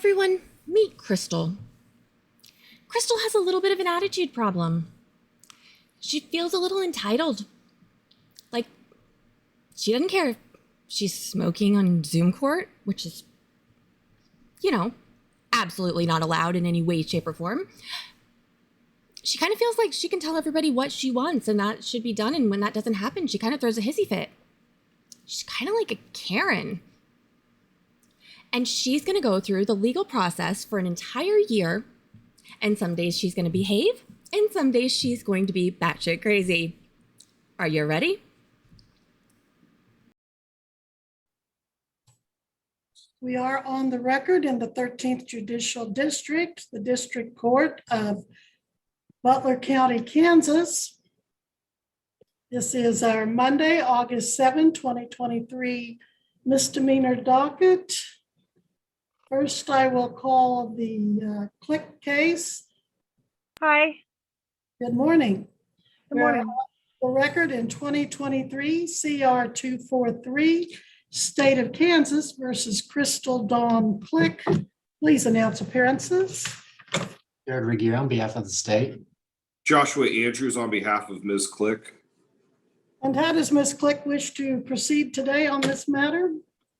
Everyone, meet Crystal. Crystal has a little bit of an attitude problem. She feels a little entitled. Like, she doesn't care if she's smoking on Zoom court, which is, absolutely not allowed in any way, shape, or form. She kind of feels like she can tell everybody what she wants and that should be done, and when that doesn't happen, she kind of throws a hissy fit. She's kind of like a Karen. And she's going to go through the legal process for an entire year, and some days she's going to behave, and some days she's going to be batshit crazy. Are you ready? We are on the record in the 13th Judicial District, the District Court of Butler County, Kansas. This is our Monday, August 7, 2023 misdemeanor docket. First, I will call the Click case. Hi. Good morning. Good morning. The record in 2023 CR 243, State of Kansas versus Crystal Dawn Click. Please announce appearances. Jared Regier on behalf of the state. Joshua Andrews on behalf of Ms. Click. And how does Ms. Click wish to proceed today on this matter?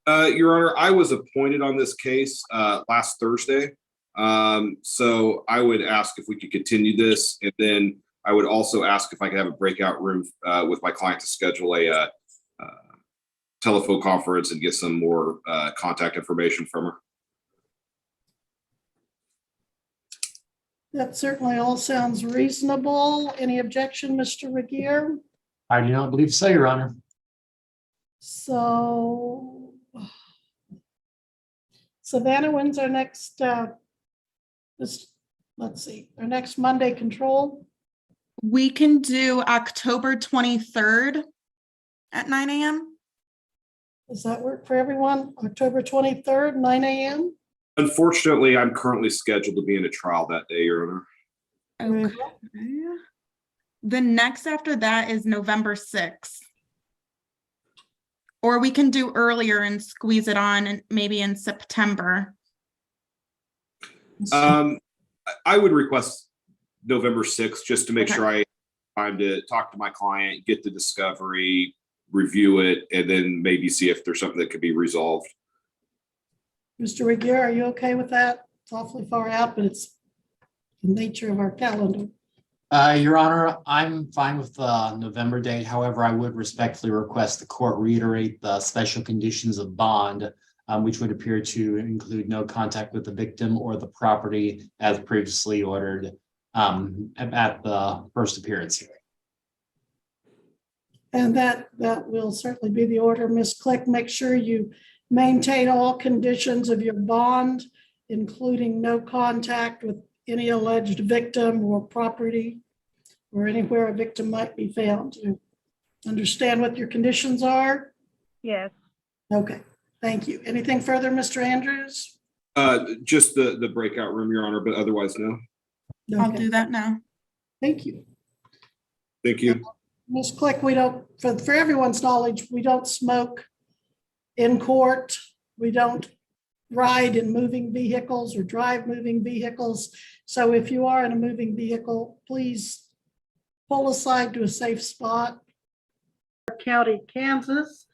Your Honor, I was appointed on this case last Thursday. So I would ask if we could continue this, and then I would also ask if I could have a breakout room with my client to schedule a telephone conference and get some more contact information from her. That certainly all sounds reasonable. Any objection, Mr. Regier? I do not believe so, Your Honor. So, Savannah, when's our next, let's see, our next Monday control? We can do October 23rd at 9 a.m. Does that work for everyone? October 23rd, 9 a.m.? Unfortunately, I'm currently scheduled to be in a trial that day, Your Honor. Okay. The next after that is November 6th. Or we can do earlier and squeeze it on and maybe in September. I would request November 6th just to make Okay. sure I have time to talk to my client, get the discovery, review it, and then maybe see if there's something that could be resolved. Mr. Regier, are you okay with that? It's awfully far out, but it's the nature of our calendar. Your Honor, I'm fine with the November date. However, I would respectfully request the court reiterate the special conditions of bond, which would appear to include no contact with the victim or the property as previously ordered at the first appearance hearing. And that will certainly be the order. Ms. Click, make sure you maintain all conditions of your bond, including no contact with any alleged victim or property or anywhere a victim might be found. You understand what your conditions are? Yes. Okay, thank you. Anything further, Mr. Andrews? Just the breakout room, Your Honor, but otherwise, no. I'll Okay, do that now. thank you. Thank you. Ms. Click, we don't, for everyone's knowledge, we don't smoke in court. We don't ride in moving vehicles or drive moving vehicles. So if you are in a moving vehicle, please pull aside to a safe spot. County, Kansas.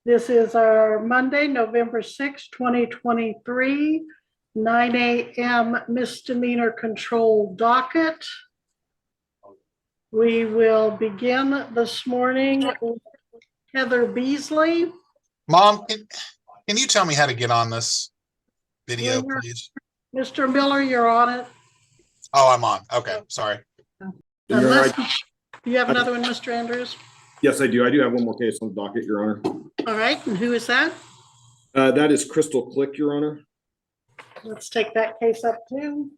This is our Monday, November 6, 2023, 9 a.m. misdemeanor control docket. We will begin this morning with Heather Beasley. Mom, can you tell me how to get on this video, Sure. please? Mr. Miller, you're on it. Oh, I'm on. Okay, sorry. Your Honor, Unless, do you have another one, Mr. Andrews? yes, I do. I do have one more case on the docket, Your Honor. All right, and who is that? That is Crystal Click, Your Honor. Let's take that case up too.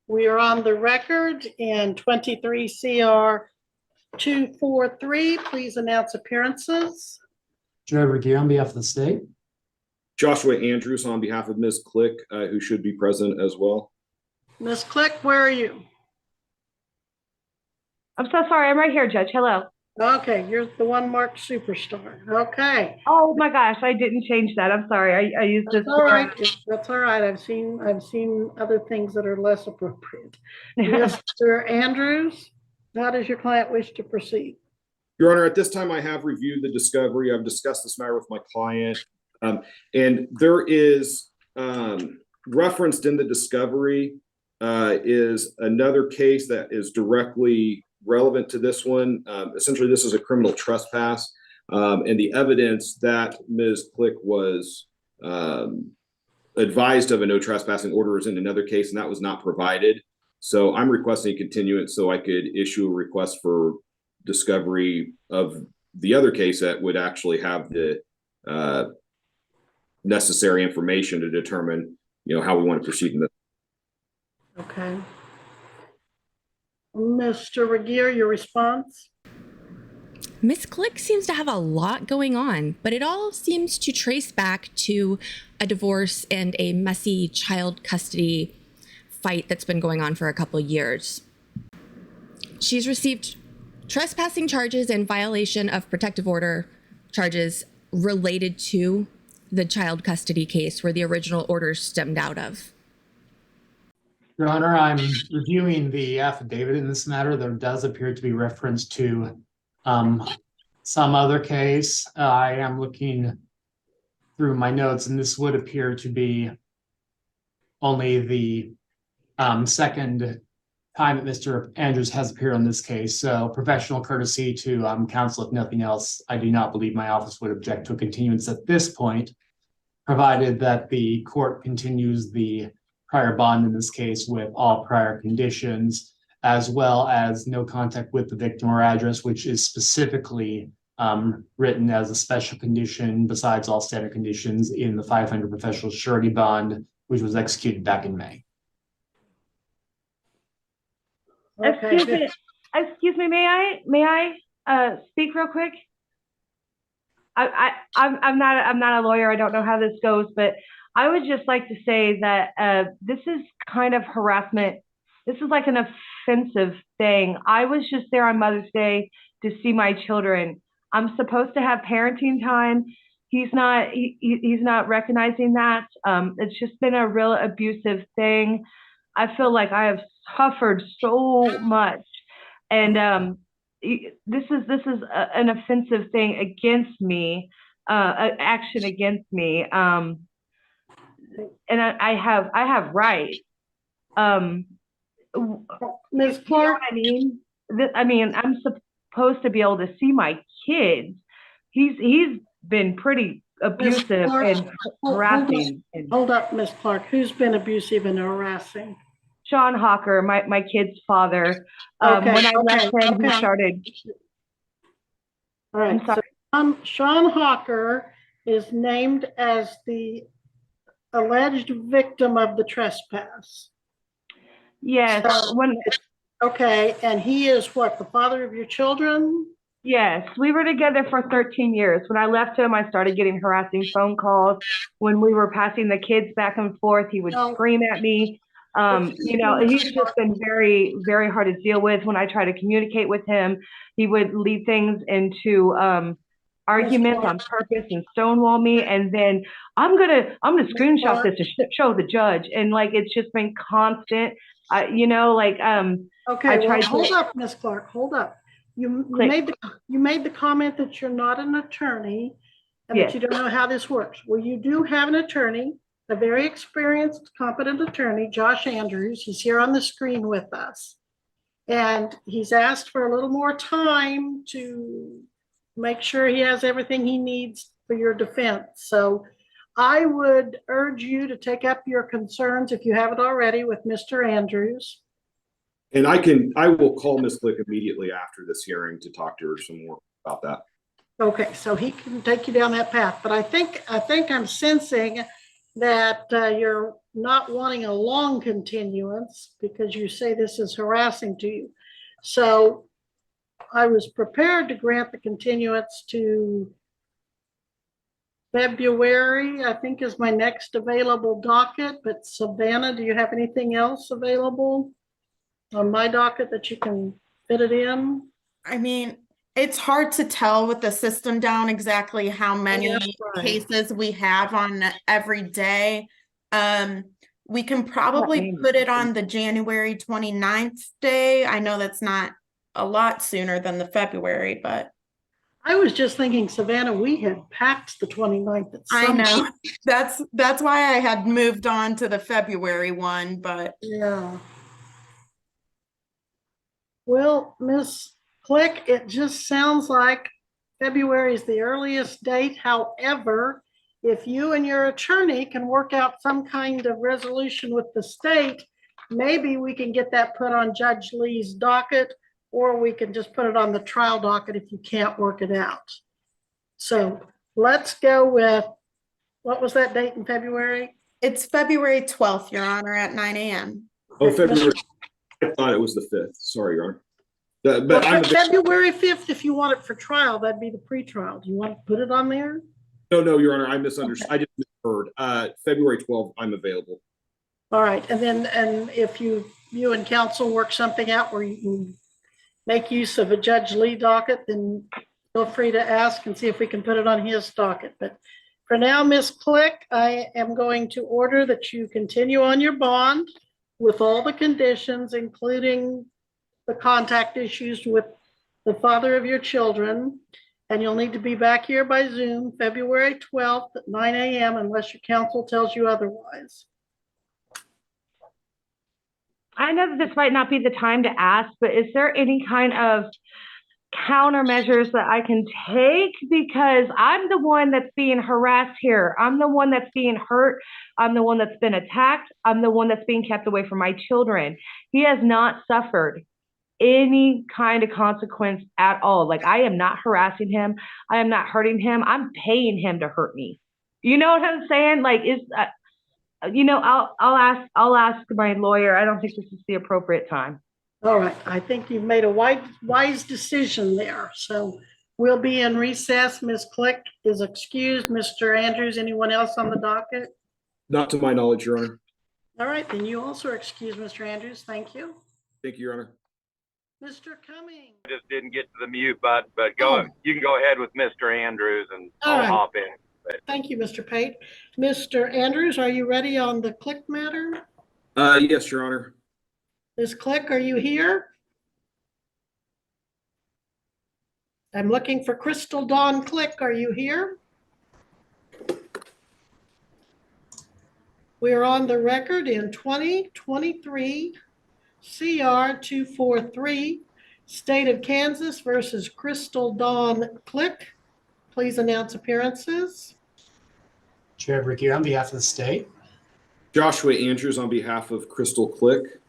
We are on the record in 23 CR 243. Please announce appearances. Jared Regier on behalf of the state. Joshua Andrews on behalf of Ms. Click, who should be present as well. Ms. Click, where are you? I'm so sorry. I'm right here, Judge. Hello. Okay, you're the one marked superstar. Okay. Oh my gosh, I didn't change that. I'm sorry. I used this. That's all right. That's all right. I've seen other things that are less appropriate. Mr. Andrews, how does your client wish to proceed? Your Honor, at this time, I have reviewed the discovery. I've discussed this matter with my client. And there is referenced in the discovery is another case that is directly relevant to this one. Essentially, this is a criminal trespass. And the evidence that Ms. Click was advised of a no trespassing order is in another case, and that was not provided. So I'm requesting a continuance so I could issue a request for discovery of the other case that would actually have the necessary information to determine, how we want to proceed in this. Okay. Mr. Regier, your response? Miss Click seems to have a lot going on, but it all seems to trace back to a divorce and a messy child custody fight that's been going on for a couple years. She's received trespassing charges and violation of protective order charges related to the child custody case where the original orders stemmed out of. Your Honor, I'm reviewing the affidavit in this matter. There does appear to be reference to some other case. I am looking through my notes, and this would appear to be only the second time that Mr. Andrews has appeared on this case. So professional courtesy to counsel, if nothing else, I do not believe my office would object to a continuance at this point, provided that the court continues the prior bond in this case with all prior conditions, as well as no contact with the victim or address, which is specifically written as a special condition besides all standard conditions in the 500 professional surety bond, which was executed back in May. Okay. Excuse me, may I speak real quick? I'm not a lawyer. I don't know how this goes, but I would just like to say that this is kind of harassment. This is like an offensive thing. I was just there on Mother's Day to see my children. I'm supposed to have parenting time. He's not recognizing that. It's just been a real abusive thing. I feel like I have suffered so much, and this is an offensive thing against me, action against me. And I have rights. Ms. You know Clark, what I mean? I'm supposed to be able to see my kids. He's been pretty abusive Clark, and harassing. hold up, Ms. Clark. Who's been abusive and harassing? Sean Hawker, my kid's father. Okay, When I left him, okay. he started. All right. I'm sorry. So Sean Hawker is named as the alleged victim of the trespass. Yes. So- Okay, and he is what, the father of your children? Yes, we were together for 13 years. When I left him, I started getting harassing phone calls. When we were passing the kids back and forth, he would No. scream at me. He's just been very, very hard to deal with. When I try to communicate with him, he would lead things into arguments on purpose and stonewall me. And then I'm gonna screenshot this to show the judge. And like, it's just been constant. Okay, well, hold up, Ms. Clark, hold up. You made the comment that you're not an attorney and Yes. that you don't know how this works. Well, you do have an attorney, a very experienced, competent attorney, Josh Andrews. He's here on the screen with us. And he's asked for a little more time to make sure he has everything he needs for your defense. So I would urge you to take up your concerns, if you haven't already, with Mr. Andrews. And I will call Ms. Click immediately after this hearing to talk to her some more about that. Okay, so he can take you down that path, but I think I'm sensing that you're not wanting a long continuance because you say this is harassing to you. So I was prepared to grant the continuance to February, I think, is my next available docket, but Savannah, do you have anything else available on my docket that you can fit it in? I mean, It's hard to tell with the system down exactly how many that's right. cases we have on every day. We can probably put it on the January 29th day. I know that's not a lot sooner than the February, but I was just thinking, Savannah, we had packed the 29th at I some know point. that's why I had moved on to the February one, but Yeah. Well, Miss Click, it just sounds like February is the earliest date. However, if you and your attorney can work out some kind of resolution with the state, maybe we can get that put on Judge Lee's docket, or we can just put it on the trial docket if you can't work it out. So let's go with, what was that date in February? it's February 12th, Your Honor, at 9 a.m. Oh, February. I thought it was the 5th. Sorry, Your Honor. But Well, I'm February 5th, if you want it for trial, that'd be the pretrial. Do you want to put it on there? no, Your Honor. I misunderstood. I just misheard. February 12th, I'm available. All right, and then, and if you and counsel work something out where you can make use of a Judge Lee docket, then feel free to ask and see if we can put it on his docket. But for now, Ms. Click, I am going to order that you continue on your bond with all the conditions, including the contact issues with the father of your children. And you'll need to be back here by Zoom February 12th at 9 a.m. unless your counsel tells you otherwise. I know that this might not be the time to ask, but is there any kind of countermeasures that I can take? Because I'm the one that's being harassed here. I'm the one that's being hurt. I'm the one that's been attacked. I'm the one that's being kept away from my children. He has not suffered any kind of consequence at all. Like, I am not harassing him. I am not hurting him. I'm paying him to hurt me. You know what I'm saying? Like, I'll ask my lawyer. I don't think this is the appropriate time. All right, I think you've made a wise decision there. So we'll be in recess. Ms. Click is excused. Mr. Andrews, anyone else on the docket? Not to my knowledge, Your Honor. All right, then you also are excused, Mr. Andrews. Thank you. Thank you, Your Honor. Mr. Cummings. Just didn't get to the mute button, but go. You can go ahead with Mr. Andrews, and All I'll right. hop in. Thank you, Mr. Pate. Mr. Andrews, are you ready on the Click matter? Yes, Your Honor. Ms. Click, are you here? I'm looking for Crystal Dawn Click. Are you here? We are on the record in 2023 CR 243, State of Kansas versus Crystal Dawn Click. Please announce appearances. Chair Ricky, on behalf of the state. Joshua Andrews on behalf of Crystal Click.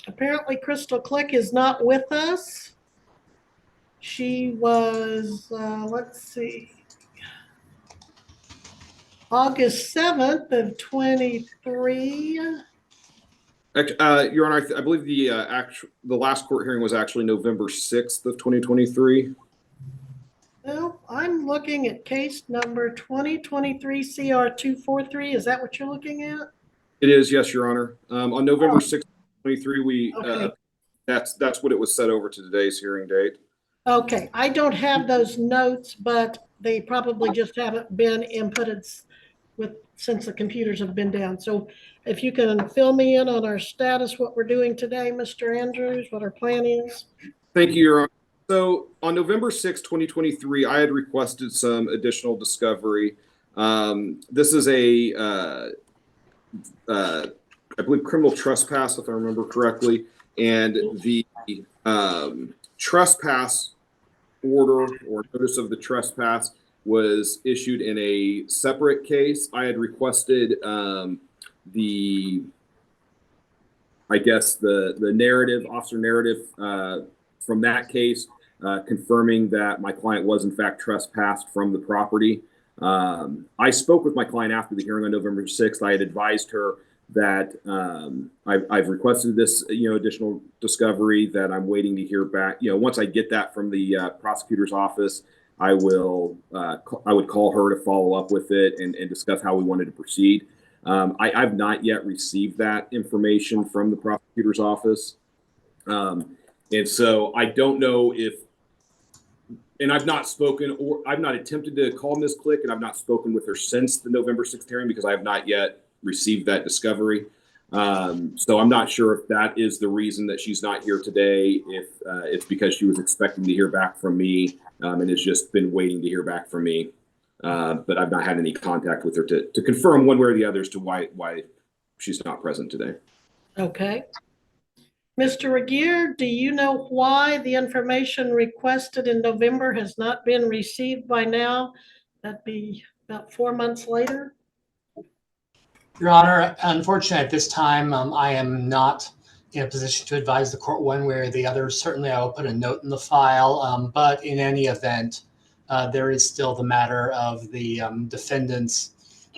Apparently Crystal Click is not with us. She was, let's see, August 7th of 23. Your Honor, I believe the last court hearing was actually November 6th of 2023. Well, I'm looking at case number 2023 CR 243. Is that what you're looking at? It is, yes, Your Honor. On November 6th, 2023, we Okay. that's what it was set over to today's hearing date. Okay, I don't have those notes, but they probably just haven't been inputted since the computers have been down. So if you can fill me in on our status, what we're doing today, Mr. Andrews, what our plan is. Thank you, Your Honor. So on November 6th, 2023, I had requested some additional discovery. This is I believe criminal trespass, if I remember correctly, and the trespass order or notice of the trespass was issued in a separate case. I had requested the narrative, officer narrative from that case, confirming that my client was in fact trespassed from the property. I spoke with my client after the hearing on November 6th. I had advised her that I've requested this, additional discovery that I'm waiting to hear back. Once I get that from the prosecutor's office, I would call her to follow up with it and discuss how we wanted to proceed. I've not yet received that information from the prosecutor's office. And so I don't know if And I've not spoken, or I've not attempted to call Ms. Click, and I've not spoken with her since the November 6th hearing because I have not yet received that discovery. So I'm not sure if that is the reason that she's not here today, if it's because she was expecting to hear back from me and has just been waiting to hear back from me. But I've not had any contact with her to confirm one way or the other as to why she's not present today. Okay. Mr. Regier, do you know why the information requested in November has not been received by now? That'd be about 4 months later. Your Honor, unfortunately, at this time, I am not in a position to advise the court one way or the other. Certainly, I will put a note in the file, but in any event, there is still the matter of the defendant's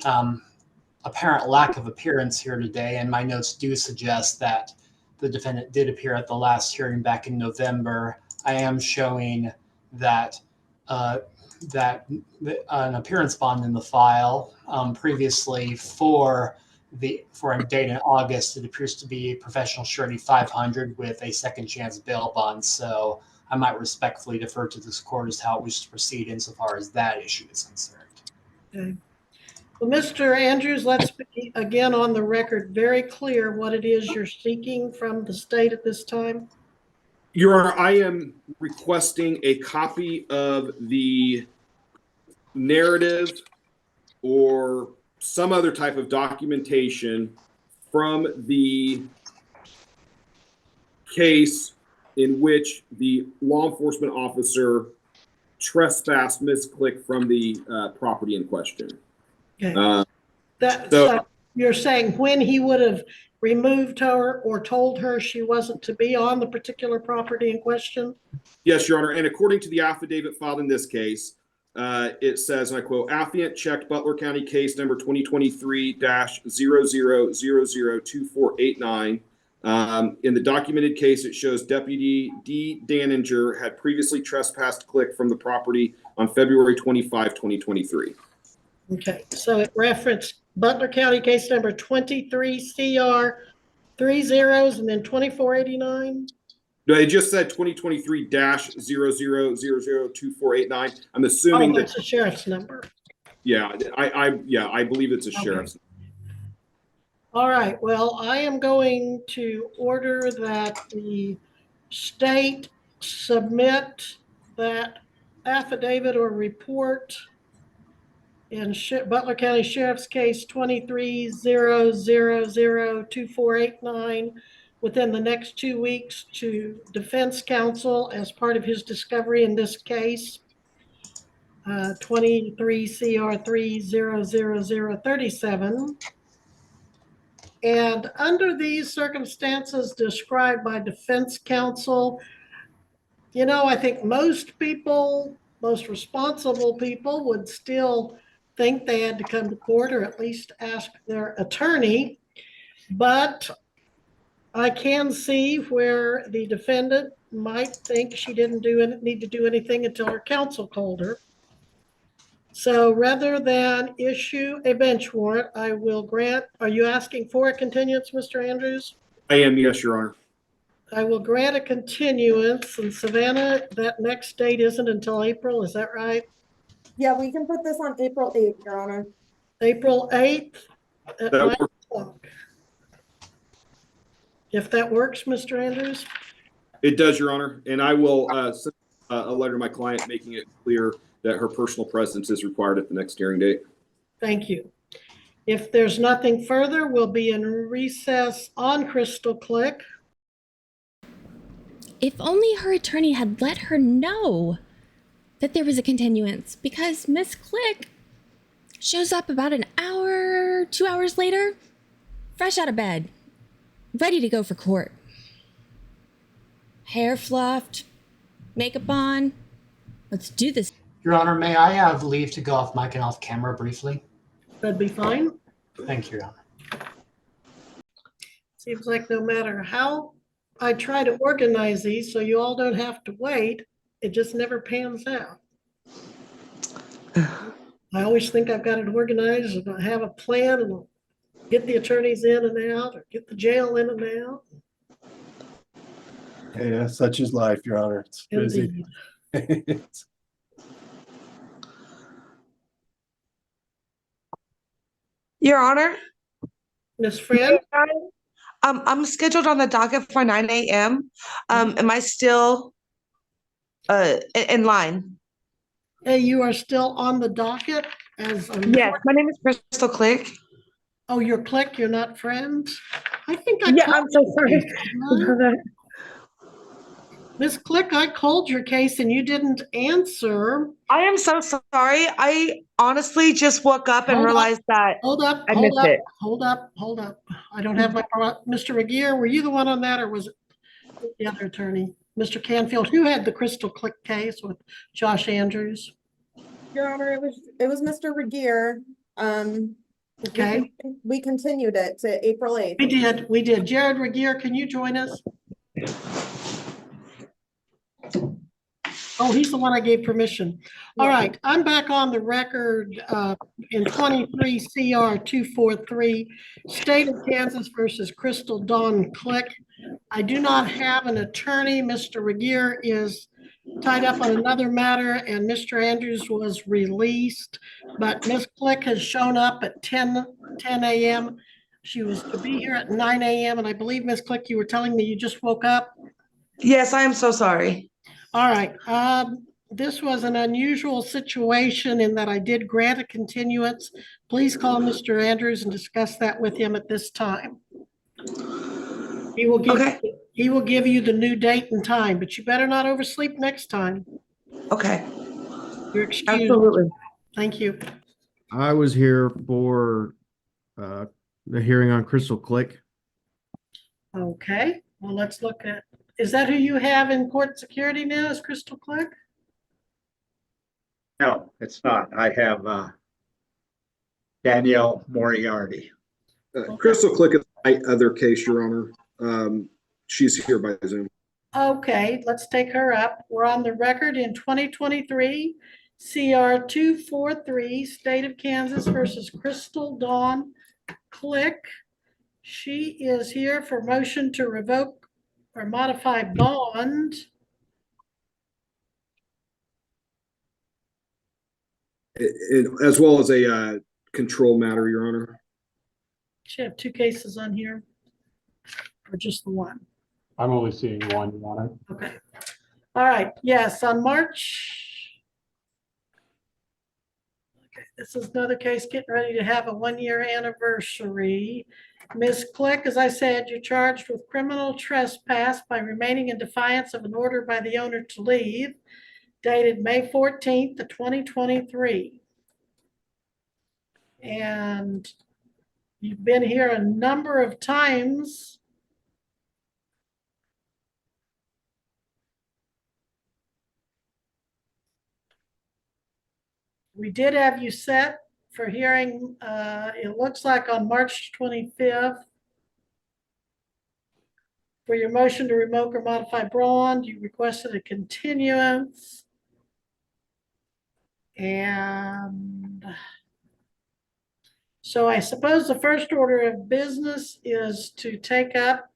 apparent lack of appearance here today, and my notes do suggest that the defendant did appear at the last hearing back in November. I am showing that an appearance bond in the file previously for a date in August. It appears to be professional surety 500 with a second chance bail bond. So I might respectfully defer to this court as to how it wishes to proceed insofar as that issue is concerned. Okay. Well, Mr. Andrews, let's be again on the record very clear what it is you're seeking from the state at this time. Your Honor, I am requesting a copy of the narrative or some other type of documentation from the case in which the law enforcement officer trespassed Ms. Click from the property in question. Okay. So So you're saying when he would have removed her or told her she wasn't to be on the particular property in question? yes, Your Honor, and according to the affidavit filed in this case, it says, and I quote, affiant checked Butler County case number 2023-00002489. In the documented case, it shows Deputy D. Daninger had previously trespassed Click from the property on February 25, 2023. Okay, so it referenced Butler County case number 23 CR 30 and then 2489. No, it just said 2023-00002489. I'm assuming Oh, that, that's the sheriff's number. yeah, I believe it's a sheriff's. All right, well, I am going to order that the state submit that affidavit or report in Butler County Sheriff's Case 23-0002489 within the next 2 weeks to Defense Counsel as part of his discovery in this case. 23 CR 300037. And under these circumstances described by Defense Counsel, I think most people, most responsible people would still think they had to come to court or at least ask their attorney. But I can see where the defendant might think she didn't need to do anything until her counsel told her. So rather than issue a bench warrant, I will grant, are you asking for a continuance, Mr. Andrews? I am, yes, Your Honor. I will grant a continuance. And Savannah, that next date isn't until April, is that right? Yeah, we can put this on April 8th, Your Honor. April 8th at That 9 o'clock. If that works, Mr. Andrews? It does, Your Honor. And I will send a letter to my client making it clear that her personal presence is required at the next hearing date. Thank you. If there's nothing further, we'll be in recess on Crystal Click. If only her attorney had let her know that there was a continuance, because Miss Click shows up about an hour, 2 hours later, fresh out of bed, ready to go for court. Hair fluffed, makeup on. Let's do this. Your Honor, may I have leave to go off mic and off camera briefly? That'd be fine. Thank you, Your Honor. Seems like no matter how I try to organize these so you all don't have to wait, it just never pans out. I always think I've got it organized and I have a plan and I'll get the attorneys in and out or get the jail in and out. Yeah, such is life, Your Honor. It's busy. Indeed. Your Honor, Ms. Friend? I'm scheduled on the docket for 9 a.m. Am I still in line? Hey, you are still on the docket as a. Yes, my name is Crystal Click. Oh, you're Click, you're not Friend? I think I Yeah, called. I'm so sorry. Miss Click, I called your case and you didn't answer. I am so sorry. I honestly just woke up and Hold up, realized that Hold up, I hold missed up, it. hold up, hold up. I don't have my, Mr. Regier, were you the one on that or was it the other attorney? Mr. Canfield, who had the Crystal Click case with Josh Andrews? Your Honor, it was Mr. Regier. Okay, We continued it to April 8th. we did. Jared Regier, can you join us? Oh, he's the one I gave permission. All right, I'm back on the record in 23 CR 243, State of Kansas versus Crystal Dawn Click. I do not have an attorney. Mr. Regier is tied up on another matter and Mr. Andrews was released, but Ms. Click has shown up at 10 a.m. She was to be here at 9 a.m. and I believe, Ms. Click, you were telling me you just woke up? Yes, I am so sorry. All right. This was an unusual situation in that I did grant a continuance. Please call Mr. Andrews and discuss that with him at this time. He will give you the new date and time, but you better not oversleep next time. Okay. You're excused. Absolutely. Thank you. I was here for the hearing on Crystal Click. Okay, well, let's look at, is that who you have in court security now, is Crystal Click? No, it's not. I have Danielle Moriarty. Crystal Click is my other case, Your Honor. She's here by Zoom. Okay, let's take her up. We're on the record in 2023, CR 243, State of Kansas versus Crystal Dawn Click. She is here for motion to revoke or modify bond. As well as a control matter, Your Honor. She have two cases on here or just the one? I'm only seeing one, Your Honor. Okay. All right. Yes, on March. Okay, this is another case getting ready to have a 1-year anniversary. Ms. Click, as I said, you're charged with criminal trespass by remaining in defiance of an order by the owner to leave, dated May 14th, 2023. And you've been here a number of times. We did have you set for hearing, it looks like on March 25th. For your motion to revoke or modify bond, you requested a continuance. And so I suppose the first order of business is to take up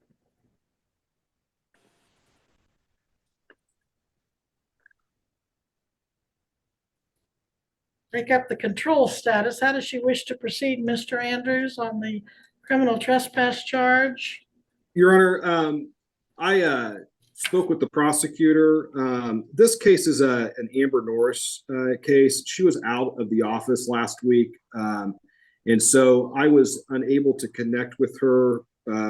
the control status. How does she wish to proceed, Mr. Andrews, on the criminal trespass charge? Your Honor, I spoke with the prosecutor. This case is an Amber Norris case. She was out of the office last week. And so I was unable to connect with her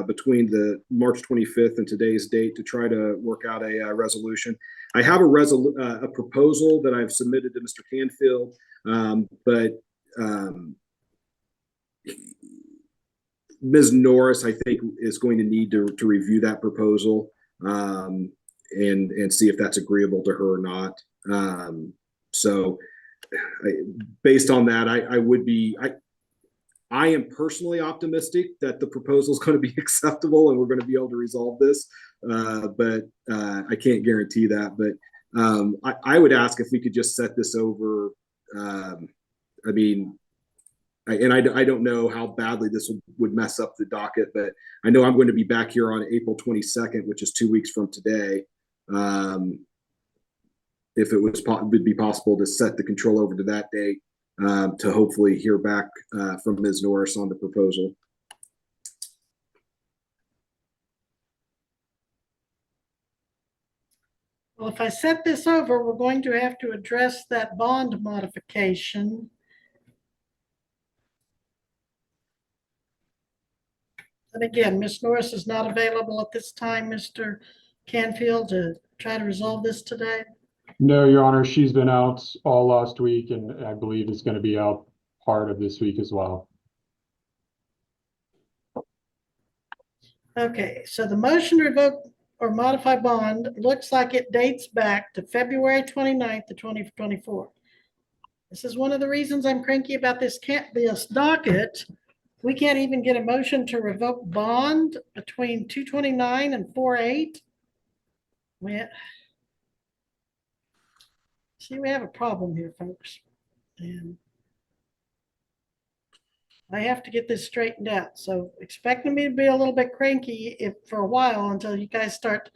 between the March 25th and today's date to try to work out a resolution. I have a proposal that I've submitted to Mr. Canfield, but Ms. Norris, I think, is going to need to review that proposal and see if that's agreeable to her or not. Based on that, I am personally optimistic that the proposal is going to be acceptable and we're going to be able to resolve this, but I can't guarantee that. But I would ask if we could just set this over. I mean, I don't know how badly this would mess up the docket, but I know I'm going to be back here on April 22nd, which is 2 weeks from today. If it would be possible to set the control over to that date, to hopefully hear back from Ms. Norris on the proposal. Well, if I set this over, we're going to have to address that bond modification. And again, Ms. Norris is not available at this time, Mr. Canfield, to try to resolve this today. No, Your Honor, she's been out all last week and I believe is going to be out part of this week as well. Okay, so the motion to revoke or modify bond looks like it dates back to February 29th of 2024. This is one of the reasons I'm cranky about this docket. We can't even get a motion to revoke bond between 2/29 and 4/8. We have a problem here, folks. And I have to get this straightened out. So expecting me to be a little bit cranky for a while until you guys start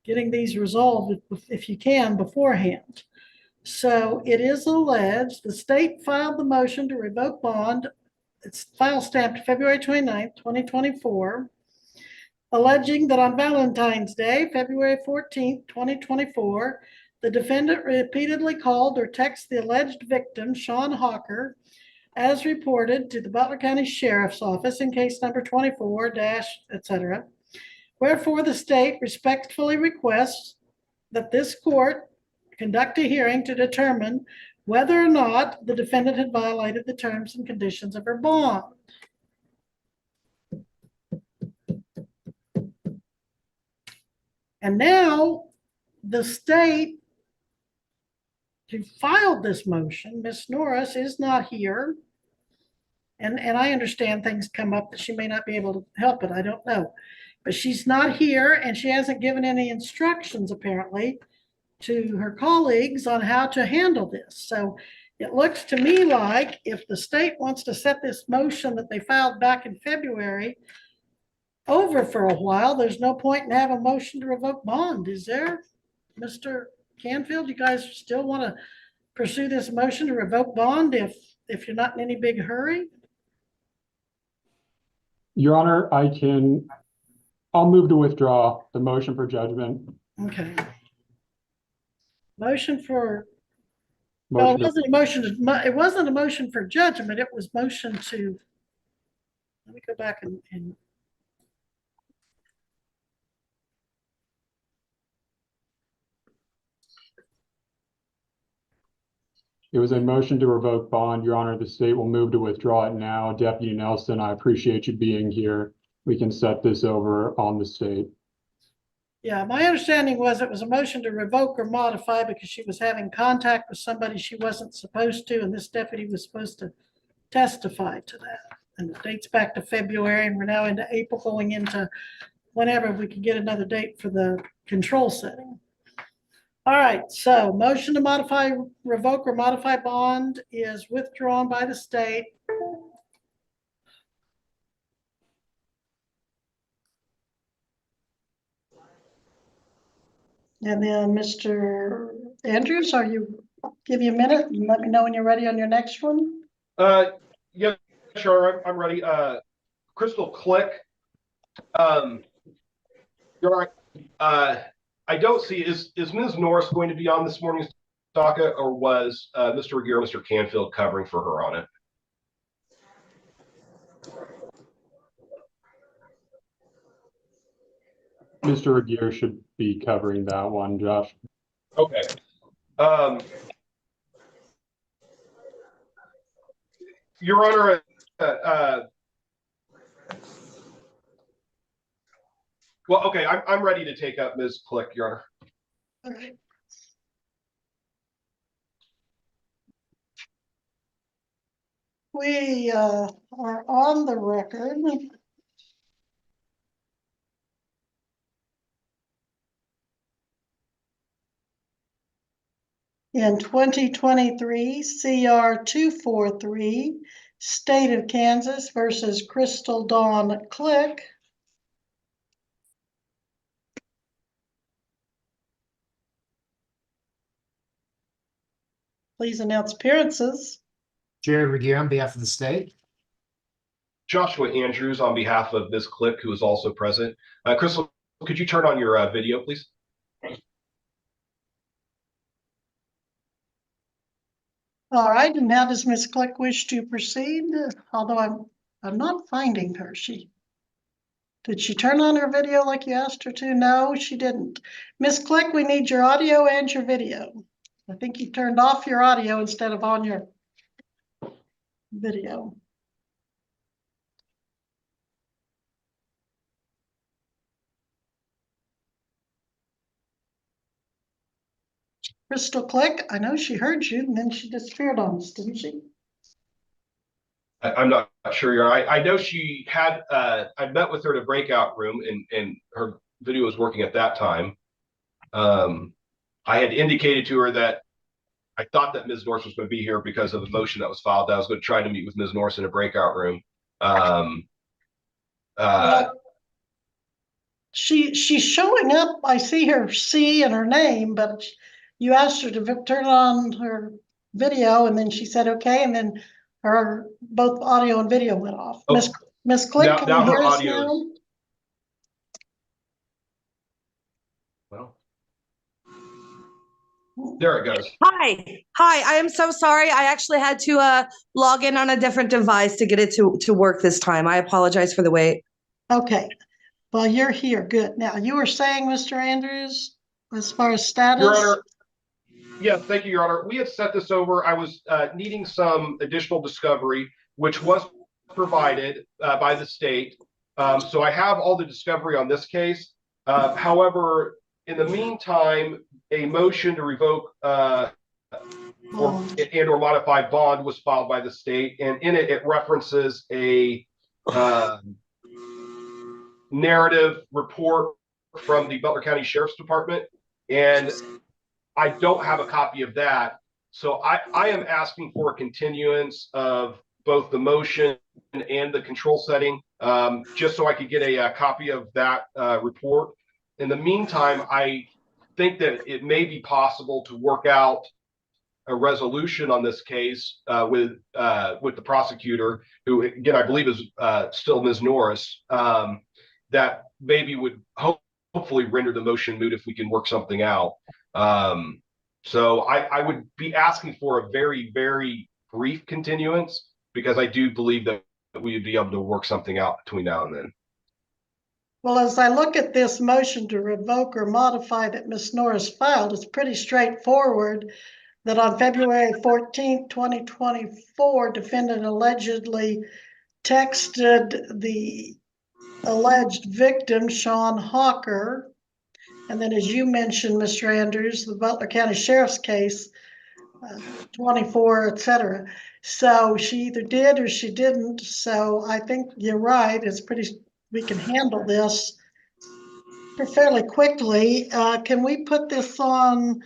getting these resolved, if you can, beforehand. So it is alleged the state filed the motion to revoke bond. It's file stamped February 29th, 2024, alleging that on Valentine's Day, February 14th, 2024, the defendant repeatedly called or texted the alleged victim, Sean Hawker, as reported to the Butler County Sheriff's Office in case number 24 etc. Wherefore, the state respectfully requests that this court conduct a hearing to determine whether or not the defendant had violated the terms and conditions of her bond. And now the state who filed this motion, Ms. Norris, is not here. And I understand things come up that she may not be able to help it. I don't know. But she's not here and she hasn't given any instructions apparently to her colleagues on how to handle this. So it looks to me like if the state wants to set this motion that they filed back in February over for a while, there's no point in having a motion to revoke bond, is there? Mr. Canfield, you guys still want to pursue this motion to revoke bond if you're not in any big hurry? Your Honor, I'll move to withdraw the motion for judgment. Okay. Motion for, Motion it wasn't a motion for judgment, it was motion to, let me go back and It was a motion to revoke bond. Your Honor, the state will move to withdraw it now. Deputy Nelson, I appreciate you being here. We can set this over on the state. Yeah, my understanding was it was a motion to revoke or modify because she was having contact with somebody she wasn't supposed to, and this deputy was supposed to testify to that. And it dates back to February, and we're now into April, going into whenever we can get another date for the control setting. All right, so motion to modify, revoke, or modify bond is withdrawn by the state. And then Mr. Andrews, give you a minute and let me know when you're ready on your next one. Yeah, sure, I'm ready. Crystal Click. You're right. I don't see, is Ms. Norris going to be on this morning's docket, or was Mr. Regier, Mr. Canfield covering for her on it? Mr. Regier should be covering that one, Josh. Okay. Your Honor, well, okay, I'm ready to take up Ms. Click, Your Honor. All right. We are on the record. In 2023, CR 243, State of Kansas versus Crystal Dawn Click. Please announce appearances. Jared Regier on behalf of the state. Joshua Andrews on behalf of Ms. Click, who is also present. Crystal, could you turn on your video, please? All right, and now does Ms. Click wish to proceed? Although I'm not finding her. Did she turn on her video like you asked her to? No, she didn't. Ms. Click, we need your audio and your video. I think you turned off your audio instead of on your video. Crystal Click, I know she heard you and then she disappeared on us, didn't she? I'm not sure. I know she had, I met with her in a breakout room and her video was working at that time. I had indicated to her that I thought that Ms. Norris was going to be here because of the motion that was filed. That I was going to try to meet with Ms. Norris in a breakout room. She's showing up. I see her C and her name, but you asked her to turn on her video and then she said, okay. And then her both audio and video went off. Oh, Miss Click, can you hear us now? Well, there it goes. Hi. I am so sorry. I actually had to log in on a different device to get it to work this time. I apologize for the wait. Okay. Well, you're here. Good. Now, you were saying, Mr. Andrews, as far as status? Your Honor, yes, thank you, Your Honor. We had set this over. I was needing some additional discovery, which was provided by the state. So I have all the discovery on this case. However, in the meantime, a motion to revoke and or modify bond was filed by the state, and in it references a narrative report from the Butler County Sheriff's Department, and I don't have a copy of that. So I am asking for a continuance of both the motion and the control setting, just so I could get a copy of that report. In the meantime, I think that it may be possible to work out a resolution on this case with the prosecutor, who again I believe is still Ms. Norris, that maybe would hopefully render the motion moot if we can work something out. So I would be asking for a very, very brief continuance, because I do believe that we would be able to work something out between now and then. Well, as I look at this motion to revoke or modify that Ms. Norris filed, it's pretty straightforward that on February 14th, 2024, defendant allegedly texted the alleged victim, Sean Hawker. And then, as you mentioned, Mr. Andrews, the Butler County Sheriff's case, 24, et cetera. So she either did or she didn't. So I think you're right. We can handle this fairly quickly. Can we put this on,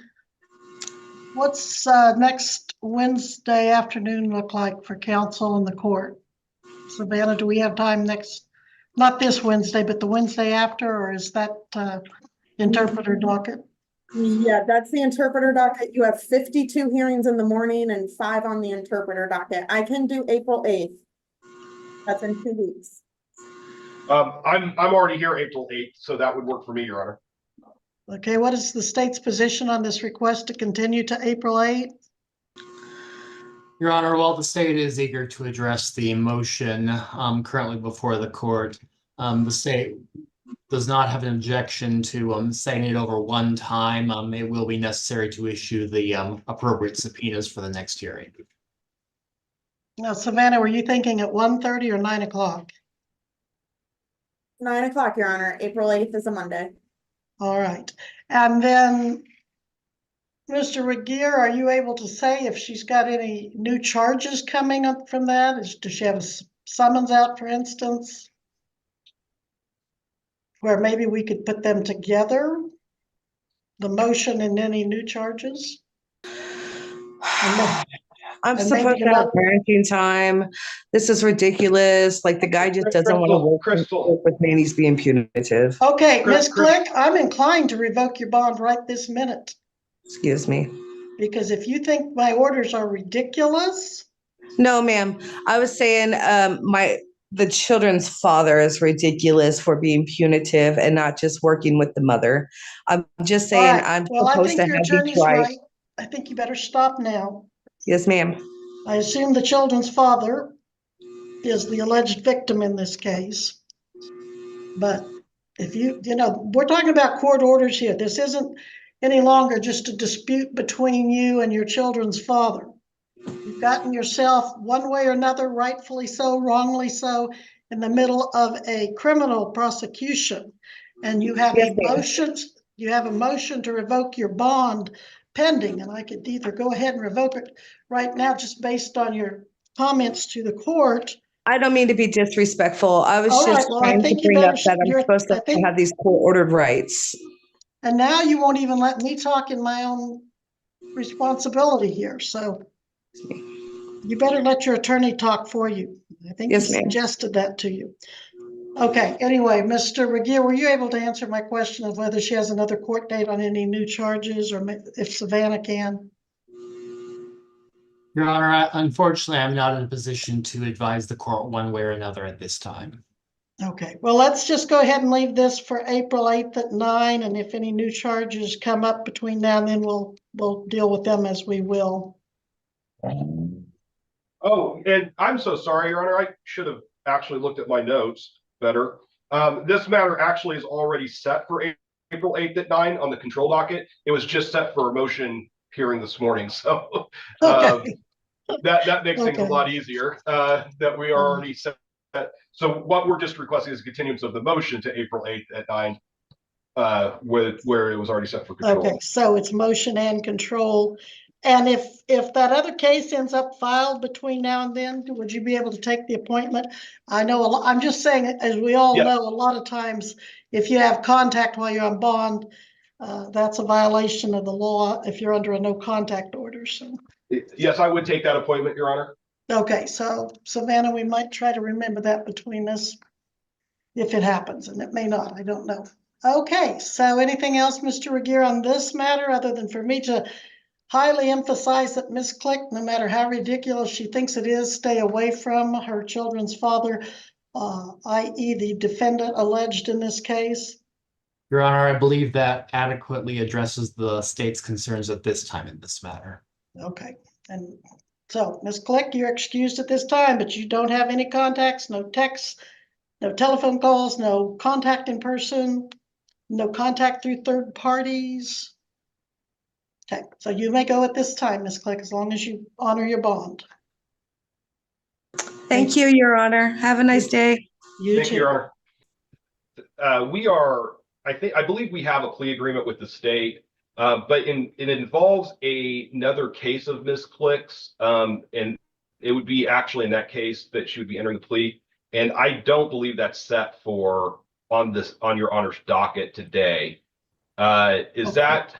what's next Wednesday afternoon look like for council and the court? Savannah, do we have time not this Wednesday, but the Wednesday after, or is that interpreter docket? Yeah, that's the interpreter docket. You have 52 hearings in the morning and 5 on the interpreter docket. I can do April 8th. That's in 2 weeks. I'm already here April 8th, so that would work for me, Your Honor. Okay, what is the state's position on this request to continue to April 8th? Your Honor, while the state is eager to address the motion currently before the court, the state does not have an objection to setting it over one time. It will be necessary to issue the appropriate subpoenas for the next hearing. Now, Savannah, were you thinking at 1:30 or 9 o'clock? 9 o'clock, Your Honor. April 8th is a Monday. All right. And then, Mr. Regier, are you able to say if she's got any new charges coming up from that? Does she have a summons out, for instance? Where maybe we could put them together, the motion and any new charges? I'm supposed to have parenting time. This is ridiculous. Like, the guy just doesn't want to work with me, and he's being punitive. Okay, Ms. Click, I'm inclined to revoke your bond right this minute. Excuse me. Because if you think my orders are ridiculous, No, ma'am. I was saying the children's father is ridiculous for being punitive and not just working with the mother. I'm just All saying right. I'm Well, I supposed think to your have these attorney's rights. right. I think you better stop now. Yes, ma'am. I assume the children's father is the alleged victim in this case. But if we're talking about court orders here. This isn't any longer just a dispute between you and your children's father. You've gotten yourself one way or another, rightfully so, wrongly so, in the middle of a criminal prosecution. And you have a motion to revoke your bond pending. And I could either go ahead and revoke it right now just based on your comments to the court. I don't mean to be disrespectful. I was All right, just well, I trying to think you bring better, up that I'm supposed to have these court-ordered rights. and now you won't even let me talk in my own responsibility here. So you better let your attorney talk for you. I think he suggested that to you. Okay, anyway, Mr. Regier, were you able to answer my question of whether she has another court date on any new charges, or if Savannah can? Your Honor, unfortunately, I'm not in a position to advise the court one way or another at this time. Okay, well, let's just go ahead and leave this for April 8th at 9, and if any new charges come up between now and then, we'll deal with them as we will. Oh, and I'm so sorry, Your Honor. I should have actually looked at my notes better. This matter actually is already set for April 8th at 9 on the control docket. It was just set for a motion hearing this morning. So that makes things a lot easier that we are already set. So what we're just requesting is a continuance of the motion to April 8th at 9 where it was already set for control. Okay, so it's motion and control. And if that other case ends up filed between now and then, would you be able to take the appointment? I know I'm just saying, as we all know, a lot of times if you have contact while you're on bond, that's a violation of the law if you're under a no contact order. So yes, I would take that appointment, Your Honor. Okay, so Savannah, we might try to remember that between us if it happens, and it may not, I don't know. Okay, so anything else, Mr. Regier, on this matter, other than for me to highly emphasize that Ms. Click, no matter how ridiculous she thinks it is, stay away from her children's father, i.e. the defendant alleged in this case? Your Honor, I believe that adequately addresses the state's concerns at this time in this matter. Okay, and so Ms. Click, you're excused at this time, but you don't have any contacts, no texts, no telephone calls, no contact in person, no contact through third parties. Okay, so you may go at this time, Ms. Click, as long as you honor your bond. Thank you, Your Honor. Have a nice day. You too. Your Honor. I believe we have a plea agreement with the state, but it involves another case of Ms. Click's, and it would be actually in that case that she would be entering the plea. And I don't believe that's set on Your Honor's docket today. Is that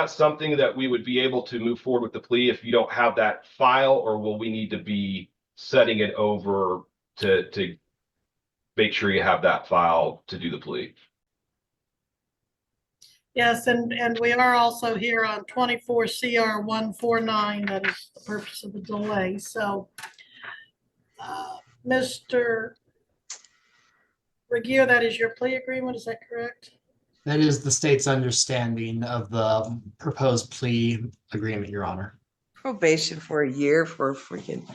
something that we would be able to move forward with the plea if you don't have that file, or will we need to be setting it over to make sure you have that file to do the plea? Yes, and we are also here on 24 CR 149. That is the purpose of the delay. So, Mr. Regier, that is your plea agreement, is that correct? That is the state's understanding of the proposed plea agreement, Your Honor. Probation for a year for freaking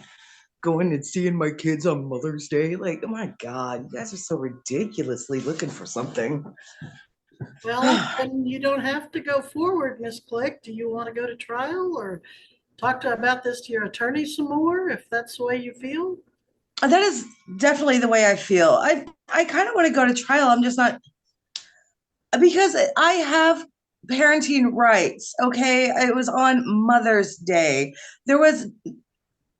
going and seeing my kids on Mother's Day. Like, oh my God, you guys are so ridiculously looking for something. Well, then you don't have to go forward, Ms. Click. Do you want to go to trial or talk about this to your attorney some more, if that's the way you feel? That is definitely the way I feel. I kind of want to go to trial. I'm just not, because I have parenting rights. Okay. It was on Mother's Day.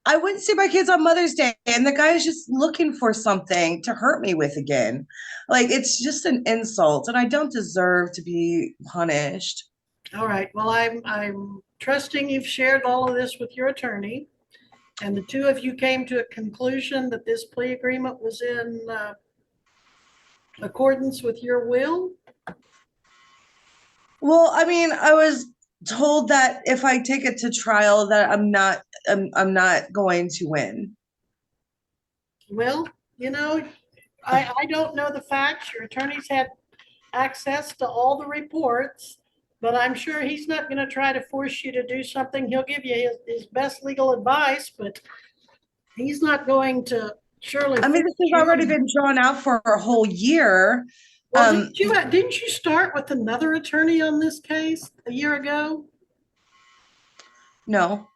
I wouldn't see my kids on Mother's Day, and the guy is just looking for something to hurt me with again. Like, it's just an insult, and I don't deserve to be punished. All right. Well, I'm trusting you've shared all of this with your attorney, and the two of you came to a conclusion that this plea agreement was in accordance with your will. Well, I mean, I was told that if I take it to trial that I'm not going to win. Well, I don't know the facts. Your attorney's had access to all the reports, but I'm sure he's not going to try to force you to do something. He'll give you his best legal advice, but he's not going to surely. I mean, this has already been drawn out for a whole year. Well, didn't you start with another attorney on this case a year ago? No.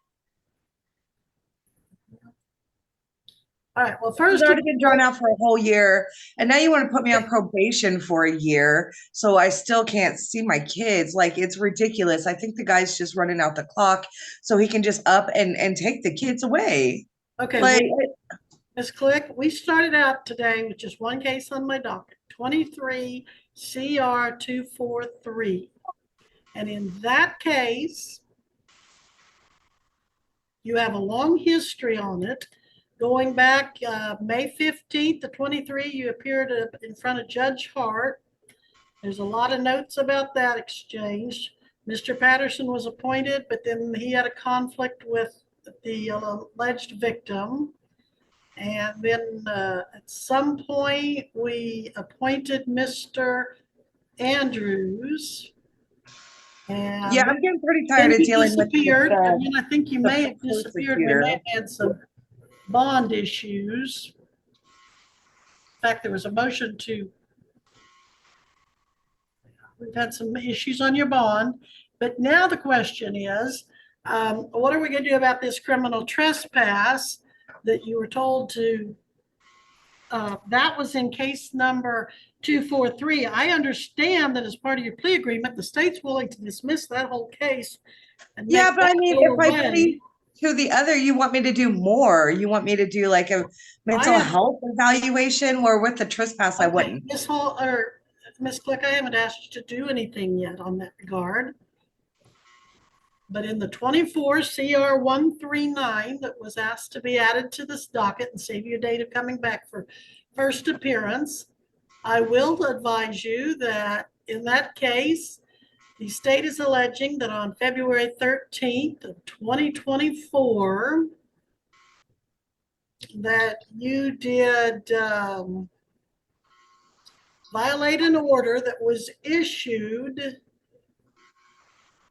All right, well, first. It's already been drawn out for a whole year, and now you want to put me on probation for a year, so I still can't see my kids. Like, it's ridiculous. I think the guy's just running out the clock so he can just up and take the kids away. Okay, like, well, Ms. Click, we started out today with just one case on my docket, 23 CR 243. And in that case, you have a long history on it. Going back May 15th to 23, you appeared in front of Judge Hart. There's a lot of notes about that exchange. Mr. Patterson was appointed, but then he had a conflict with the alleged victim. And then at some point, we appointed Mr. Andrews. And yeah, I'm getting pretty tired of dealing with disappeared. And then I think you may have disappeared. We prosecutor. may have had some bond issues. In fact, there was a motion to, we've had some issues on your bond, but now the question is, what are we going to do about this criminal trespass that you were told to, that was in case number 243. I understand that as part of your plea agreement, the state's willing to dismiss that whole case. Yeah, but I mean, if I plead to the other, you want me to do more. You want me to do like a mental health evaluation, where with the trespass, I wouldn't. Ms. Click, I haven't asked you to do anything yet on that regard. But in the 24 CR 139 that was asked to be added to this docket and save you a date of coming back for first appearance, I will advise you that in that case, the state is alleging that on February 13th of 2024, that you did violate an order that was issued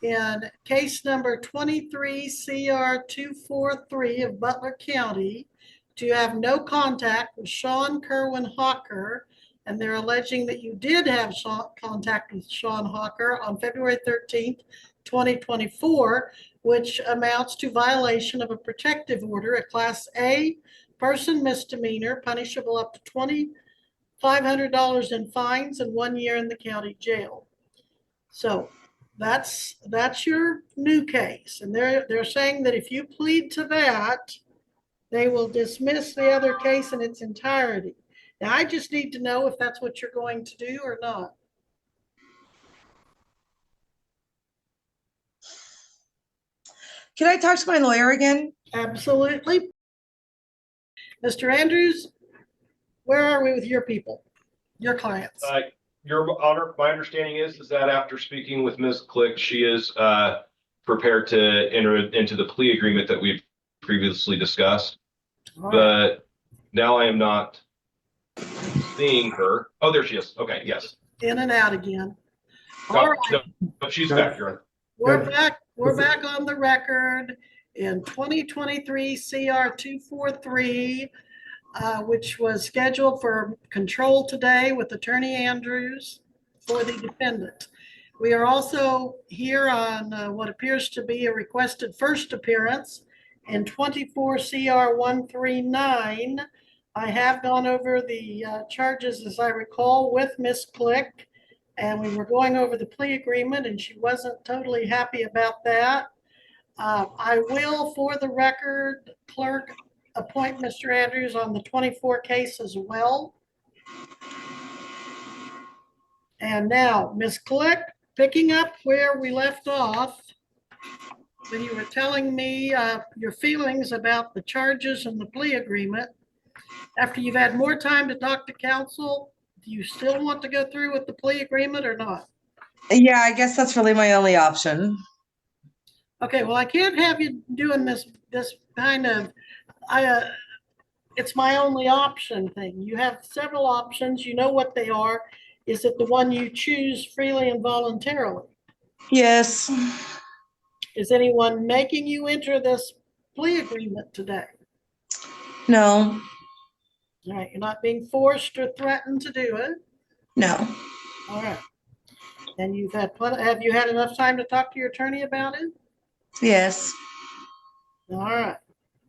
in case number 23 CR 243 of Butler County to have no contact with Sean Kerwin Hawker, and they're alleging that you did have contact with Sean Hawker on February 13th, 2024, which amounts to violation of a protective order, a Class A person misdemeanor, punishable up to $2,500 in fines and 1 year in the county jail. So that's your new case, and they're saying that if you plead to that, they will dismiss the other case in its entirety. Now, I just need to know if that's what you're going to do or not. Can I talk to my lawyer again? Absolutely. Mr. Andrews, where are we with your people, your clients? Your Honor, my understanding is that after speaking with Ms. Click, she is prepared to enter into the plea agreement that we've previously discussed. All but right. now I am not seeing her. Oh, there she is. Okay, yes. In and out again. No, All right. no, she's back, Your Honor. We're back on the record in 2023 CR 243, which was scheduled for control today with Attorney Andrews for the defendant. We are also here on what appears to be a requested first appearance in 24 CR 139. I have gone over the charges, as I recall, with Ms. Click, and we were going over the plea agreement, and she wasn't totally happy about that. I will, for the record, clerk, appoint Mr. Andrews on the 24 case as well. And now, Ms. Click, picking up where we left off, when you were telling me your feelings about the charges and the plea agreement, after you've had more time to talk to counsel, do you still want to go through with the plea agreement or not? Yeah, I guess that's really my only option. Okay, well, I can't have you doing this kind of, it's my only option thing. You have several options. You know what they are. Is it the one you choose freely and voluntarily? Yes. Is anyone making you enter this plea agreement today? No. All right, you're not being forced or threatened to do it. No. All right. And have you had enough time to talk to your attorney about it? Yes. All right.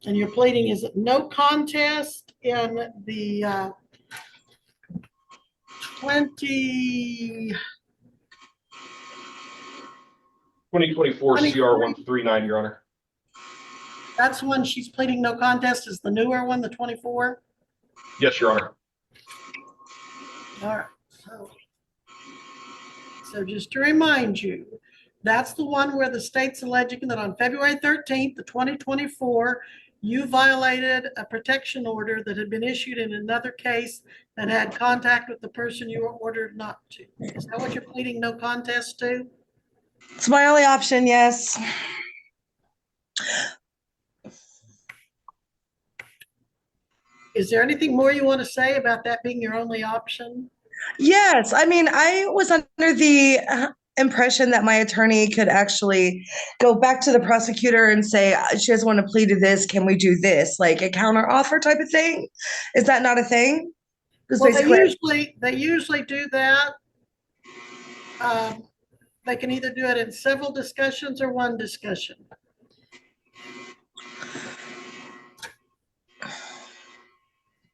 And you're pleading, is it no contest in the 2024 CR 139, Your Honor. That's one she's pleading no contest, is the newer one, the 24? Yes, Your Honor. All right. So just to remind you, that's the one where the state's alleging that on February 13th, the 2024, you violated a protection order that had been issued in another case that had contact with the person you were ordered not to. Is that what you're pleading no contest to? It's my only option, yes. Is there anything more you want to say about that being your only option? Yes. I mean, I was under the impression that my attorney could actually go back to the prosecutor and say, she doesn't want to plead to this. Can we do this? Like a counter offer type of thing. Is that not a thing? Well, they usually do that. They can either do it in several discussions or one discussion.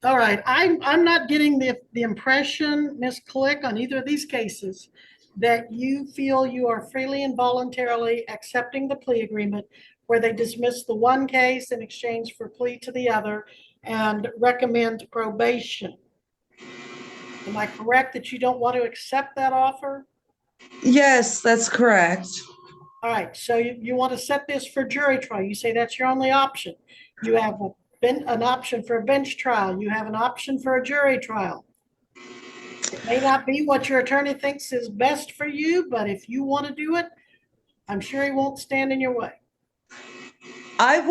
All right, I'm not getting the impression, Ms. Click, on either of these cases that you feel you are freely and voluntarily accepting the plea agreement where they dismiss the one case in exchange for plea to the other and recommend probation. Am I correct that you don't want to accept that offer? Yes, that's correct. All right, so you want to set this for jury trial. You say that's your only option. You have an option for a bench trial. You have an option for a jury trial. It may not be what your attorney thinks is best for you, but if you want to do it, I'm sure he won't stand in your way. I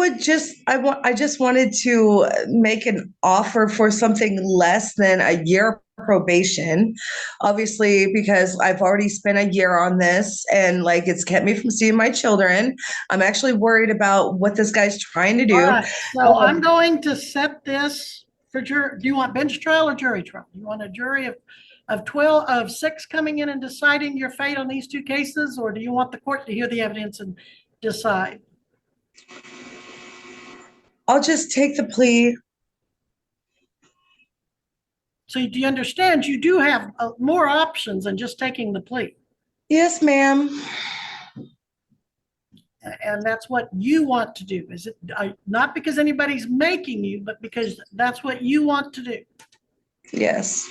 just wanted to make an offer for something less than a year probation, obviously, because I've already spent a year on this and like it's kept me from seeing my children. I'm actually worried about what this guy's trying to do. All right, so I'm going to set this for jury. Do you want bench trial or jury trial? Do you want a jury of 6 coming in and deciding your fate on these two cases, or do you want the court to hear the evidence and decide? I'll just take the plea. So do you understand you do have more options than just taking the plea? Yes, ma'am. And that's what you want to do. Is it not because anybody's making you, but because that's what you want to do? Yes.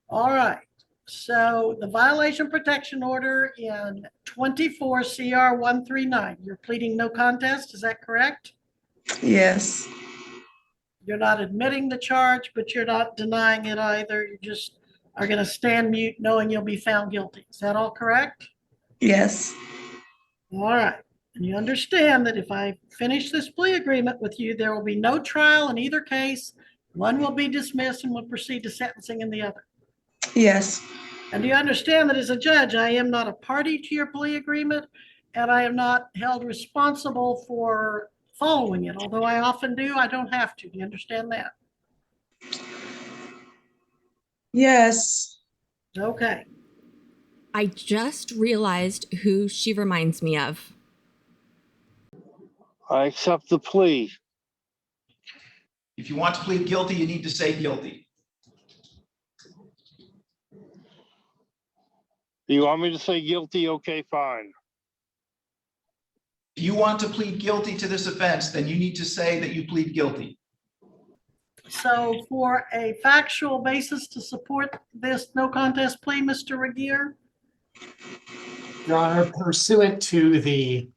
All right. So the violation protection order in 24 CR 139, you're pleading no contest. Is that correct? Yes. You're not admitting the charge, but you're not denying it either. You just are going to stand mute knowing you'll be found guilty. Is that all correct? Yes. All right. And you understand that if I finish this plea agreement with you, there will be no trial in either case. One will be dismissed and will proceed to sentencing in the other. Yes. And do you understand that as a judge, I am not a party to your plea agreement and I am not held responsible for following it. Although I often do, I don't have to. Do you understand that? Yes. Okay. I just realized who she reminds me of. I accept the plea. If you want to plead guilty, you need to say guilty. You want me to say guilty? Okay, fine. If you want to plead guilty to this offense, then you need to say that you plead guilty. So for a factual basis to support this no contest plea, Mr. Regier? Your Honor, pursuant to the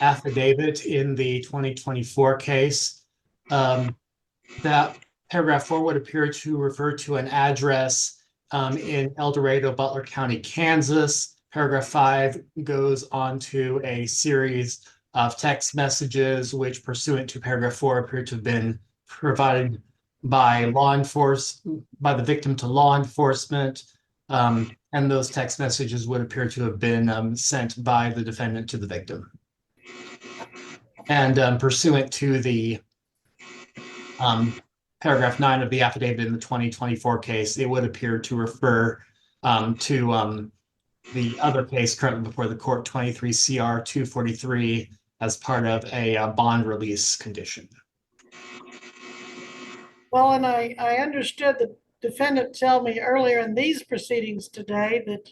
affidavit in the 2024 case, that paragraph 4 would appear to refer to an address in El Dorado, Butler County, Kansas. Paragraph 5 goes on to a series of text messages, which pursuant to paragraph 4 appear to have been provided by the victim to law enforcement. And those text messages would appear to have been sent by the defendant to the victim. And pursuant to the paragraph 9 of the affidavit in the 2024 case, it would appear to refer to the other case currently before the court, 23 CR 243, as part of a bond release condition. Well, and I understood the defendant tell me earlier in these proceedings today that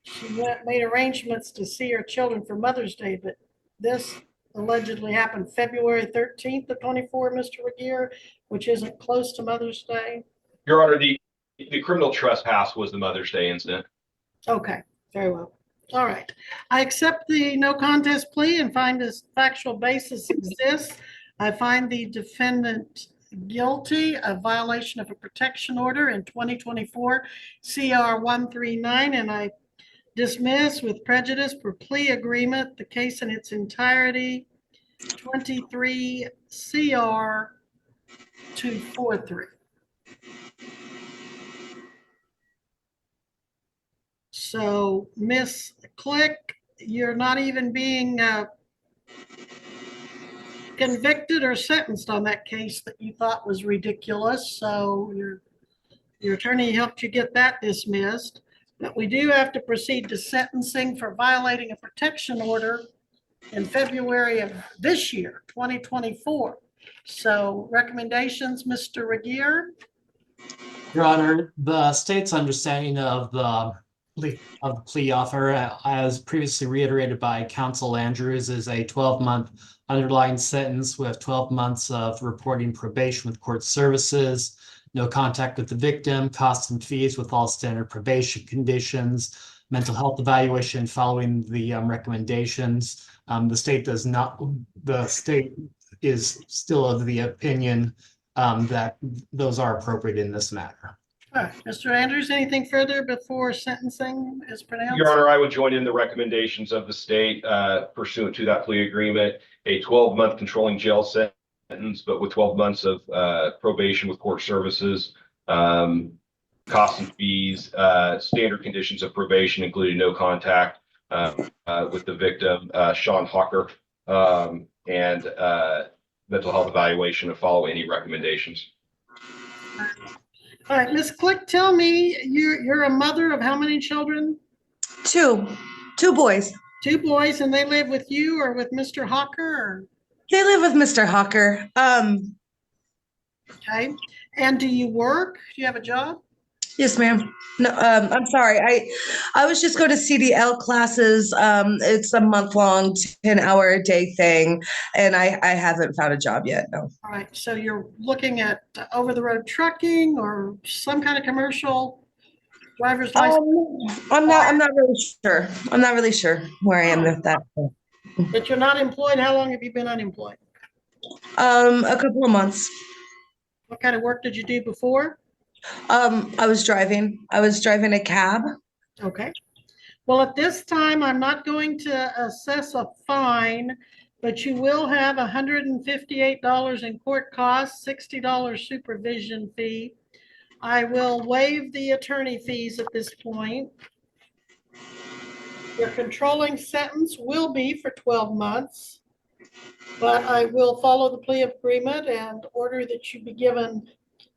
she made arrangements to see her children for Mother's Day, but this allegedly happened February 13th of 24, Mr. Regier, which isn't close to Mother's Day. Your Honor, the criminal trespass was the Mother's Day incident. Okay, very well. All right. I accept the no contest plea and find this factual basis exists. I find the defendant guilty of violation of a protection order in 2024 CR 139, and I dismiss with prejudice for plea agreement the case in its entirety, 23 CR 243. So, Miss Click, you're not even being convicted or sentenced on that case that you thought was ridiculous. So your attorney helped you get that dismissed. But we do have to proceed to sentencing for violating a protection order in February of this year, 2024. So recommendations, Mr. Regier? Your Honor, the state's understanding of the plea offer, as previously reiterated by Counsel Andrews, is a 12-month underlying sentence with 12 months of reporting probation with court services, no contact with the victim, costs and fees with all standard probation conditions, mental health evaluation following the recommendations. The state is still of the opinion that those are appropriate in this matter. All right, Mr. Andrews, anything further before sentencing is pronounced? Your Honor, I would join in the recommendations of the state pursuant to that plea agreement, a 12-month controlling jail sentence, but with 12 months of probation with court services, costs and fees, standard conditions of probation, including no contact with the victim, Sean Hawker, and mental health evaluation to follow any recommendations. All right, Ms. Click, tell me, you're a mother of how many children? Two boys. 2 boys, and they live with you or with Mr. Hawker? Or? They live with Mr. Hawker. Okay, and do you work? Do you have a job? Yes, ma'am. No, I'm sorry. I was just going to CDL classes. It's a month-long, 10-hour-a-day thing, and I haven't found a job yet. No. All right, so you're looking at over-the-road trucking or some kind of commercial driver's license? I'm not really sure. I'm not really sure where I am with that. But you're not employed. How long have you been unemployed? A couple of months. What kind of work did you do before? I was driving a cab. Okay. Well, at this time, I'm not going to assess a fine, but you will have $158 in court costs, $60 supervision fee. I will waive the attorney fees at this point. Your controlling sentence will be for 12 months, but I will follow the plea agreement and order that you be given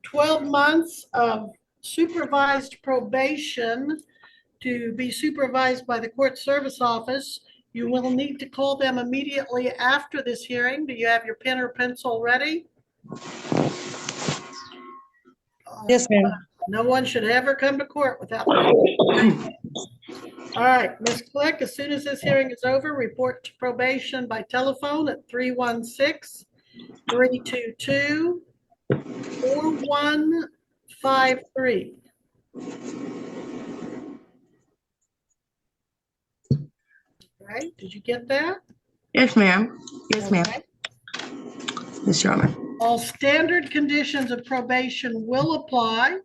12 months of supervised probation to be supervised by the court service office. You will need to call them immediately after this hearing. Do you have your pen or pencil ready? Yes, ma'am. No one should ever come to court without that. All right, Ms. Click, as soon as this hearing is over, report to probation by telephone at 316-322-4153. All right, did you get that? Yes, ma'am. Yes, ma'am. Okay. Yes, Your Honor. All standard conditions of probation will apply,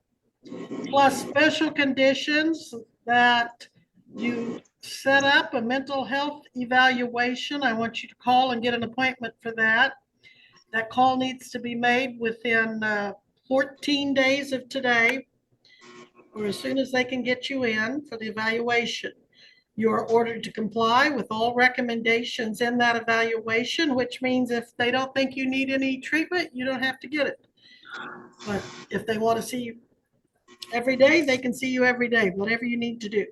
plus special conditions that you set up a mental health evaluation. I want you to call and get an appointment for that. That call needs to be made within 14 days of today, or as soon as they can get you in for the evaluation. You are ordered to comply with all recommendations in that evaluation, which means if they don't think you need any treatment, you don't have to get it. But if they want to see you every day, they can see you every day, whatever you need to do.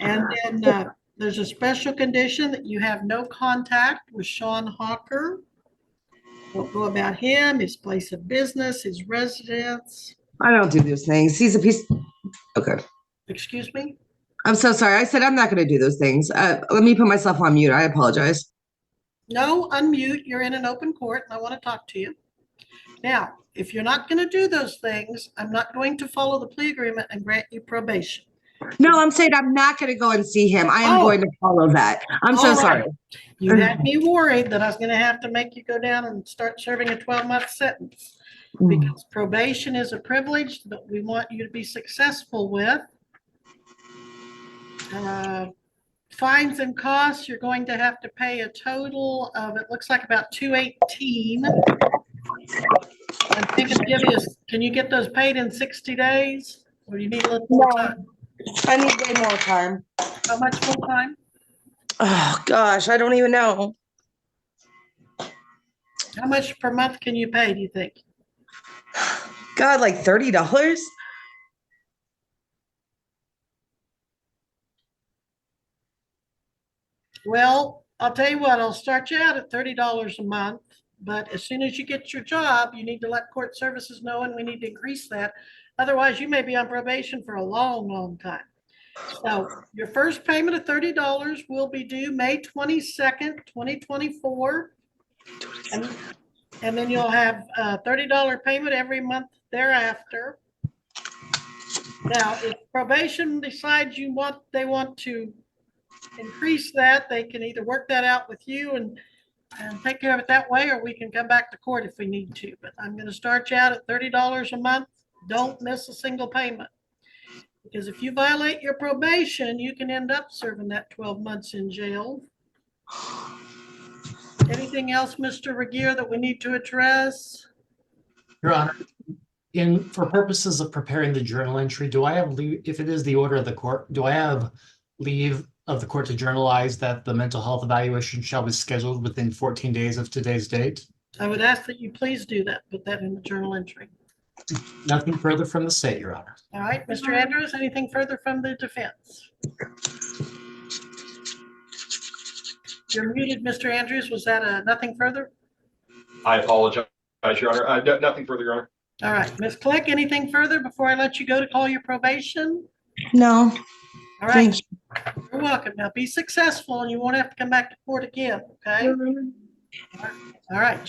And then there's a special condition that you have no contact with Sean Hawker. Don't know about him, his place of business, his residence. I don't do those things. He's a piece. Okay. Excuse me? I'm so sorry. I said I'm not going to do those things. Let me put myself on mute. I apologize. No, unmute. You're in an open court and I want to talk to you. Now, if you're not going to do those things, I'm not going to follow the plea agreement and grant you probation. No, I'm saying I'm not going to go and see him. I am going to follow that. I'm so sorry. You had me worried that I was going to have to make you go down and start serving a 12-month sentence, because probation is a privilege that we want you to be successful with. Fines and costs, you're going to have to pay a total of, it looks like about $218. I'm thinking, can you get those paid in 60 days? Or do you need a little more time? I need way more time. How much more time? Oh, gosh, I don't even know. How much per month can you pay, do you think? God, like $30? Well, I'll tell you what, I'll start you out at $30 a month, but as soon as you get your job, you need to let court services know, and we need to increase that. Otherwise, you may be on probation for a long, long time. So your first payment of $30 will be due May 22nd, 2024. And then you'll have a $30 payment every month thereafter. Now, if probation decides they want to increase that, they can either work that out with you and take care of it that way, or we can come back to court if we need to. But I'm going to start you out at $30 a month. Don't miss a single payment. Because if you violate your probation, you can end up serving that 12 months in jail. Anything else, Mr. Regier, that we need to address? Your Honor, for purposes of preparing the journal entry, do I have leave, if it is the order of the court, do I have leave of the court to journalize that the mental health evaluation shall be scheduled within 14 days of today's date? I would ask that you please do that. Put that in the journal entry. Nothing further from the state, Your Honor. All right, Mr. Andrews, anything further from the defense? You're muted, Mr. Andrews. Was that nothing further? I apologize, Your Honor. Nothing further, Your Honor. All right, Ms. Click, anything further before I let you go to call your probation? No. All right. You're welcome. Now be successful and you won't have to come back to court again, okay? All right,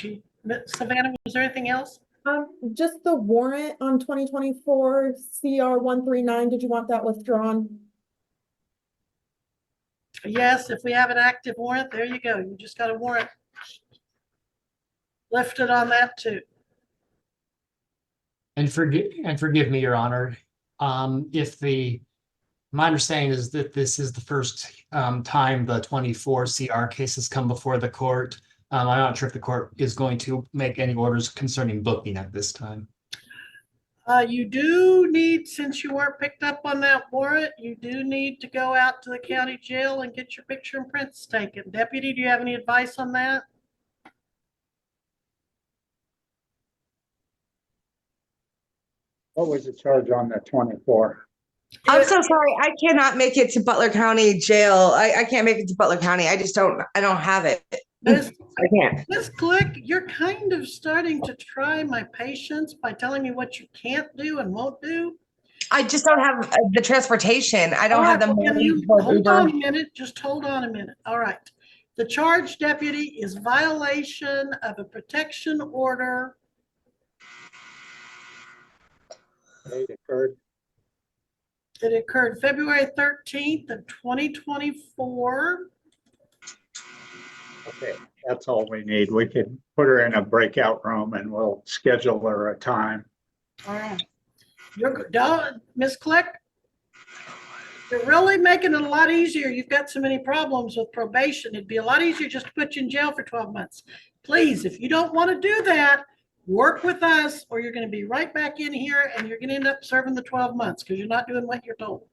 Savannah, was there anything else? Just the warrant on 2024 CR 139. Did you want that withdrawn? Yes, if we have an active warrant, there you go. You just got a warrant lifted on that too. And forgive me, Your Honor. My understanding is that this is the first time the 24 CR cases come before the court. I'm not sure if the court is going to make any orders concerning booking at this time. You do need, since you weren't picked up on that warrant, you do need to go out to the county jail and get your picture and prints taken. Deputy, do you have any advice on that? What was the charge on the 24? I'm so sorry. I cannot make it to Butler County Jail. I can't make it to Butler County. I don't have it. I can't. Ms. Click, you're kind of starting to try my patience by telling me what you can't do and won't do. I just don't have the transportation. I don't have the money for Hold Uber. on a minute. Just hold on a minute. All right. The charge, deputy, is violation of a protection order. It occurred. It occurred February 13th of 2024. Okay, that's all we need. We can put her in a breakout room and we'll schedule her a time. All right. You're good. Ms. Click, You're really making it a lot easier. You've got so many problems with probation. It'd be a lot easier just to put you in jail for 12 months. Please, if you don't want to do that, work with us or you're going to be right back in here and you're going to end up serving the 12 months because you're not doing what you're told.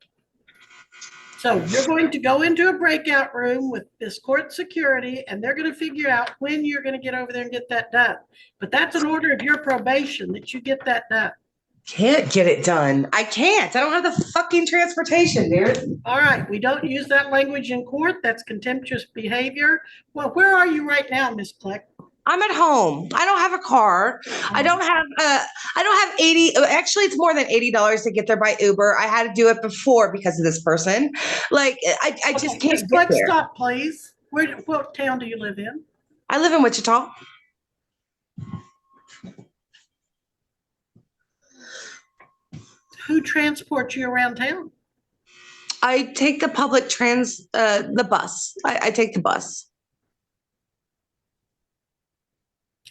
So you're going to go into a breakout room with this court security and they're going to figure out when you're going to get over there and get that done. But that's an order of your probation that you get that done. Can't get it done. I can't. I don't have the fucking transportation, dude. All right, we don't use that language in court. That's contemptuous behavior. Well, where are you right now, Miss Click? I'm at home. I don't have a car. I don't have 80. Actually, it's more than $80 to get there by Uber. I had to do it before because of this person. Like, I just can't Miss get Click, there. stop, please. What town do you live in? I live in Wichita. Who transports you around town? I take the the bus. I take the bus.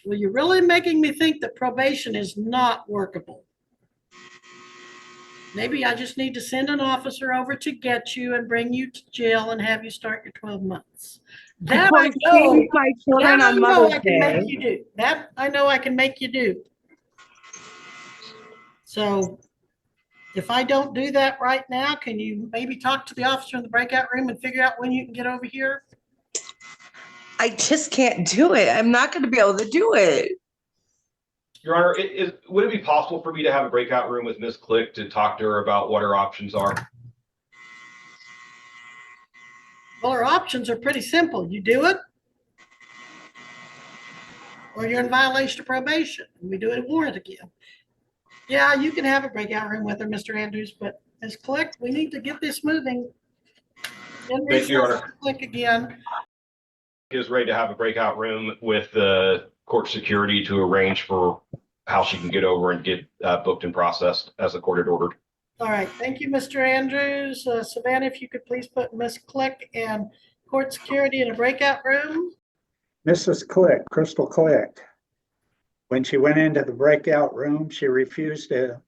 Well, you're really making me think that probation is not workable. Maybe I just need to send an officer over to get you and bring you to jail and have you start your 12 months. That I know, my children on Mother's I can Day. make you do. That I know I can make you do. So if I don't do that right now, can you maybe talk to the officer in the breakout room and figure out when you can get over here? I just can't do it. I'm not going to be able to do it. Your Honor, would it be possible for me to have a breakout room with Ms. Click to talk to her about what her options are? Well, our options are pretty simple. You do it, or you're in violation of probation, and we do a warrant again. Yeah, you can have a breakout room with her, Mr. Andrews, but Ms. Click, we need to get this moving. Thank you, Your Honor. Click again. Is ready to have a breakout room with the court security to arrange for how she can get over and get booked and processed as the court had ordered. All right, thank you, Mr. Andrews. Savannah, if you could please put Ms. Click and court security in a breakout room. Mrs. Click, Crystal Click. When she went into the breakout room, she refused to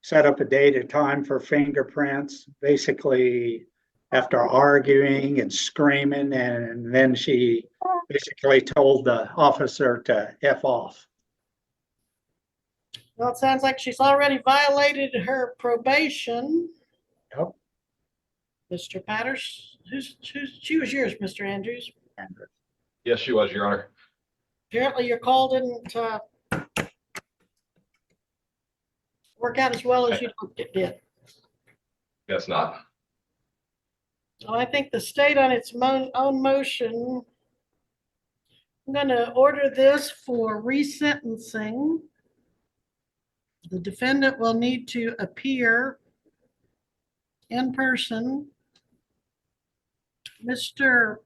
set up a date and time for fingerprints. Basically, after arguing and screaming, and then she basically told the officer to F off. Well, it sounds like she's already violated her probation. Yep. Mr. Patterson, she was yours, Mr. Andrews. Yes, she was, Your Honor. Apparently your call didn't work out as well as you hoped it did. Guess not. So I think the state on its own motion, I'm going to order this for resentencing. The defendant will need to appear in person. Mr.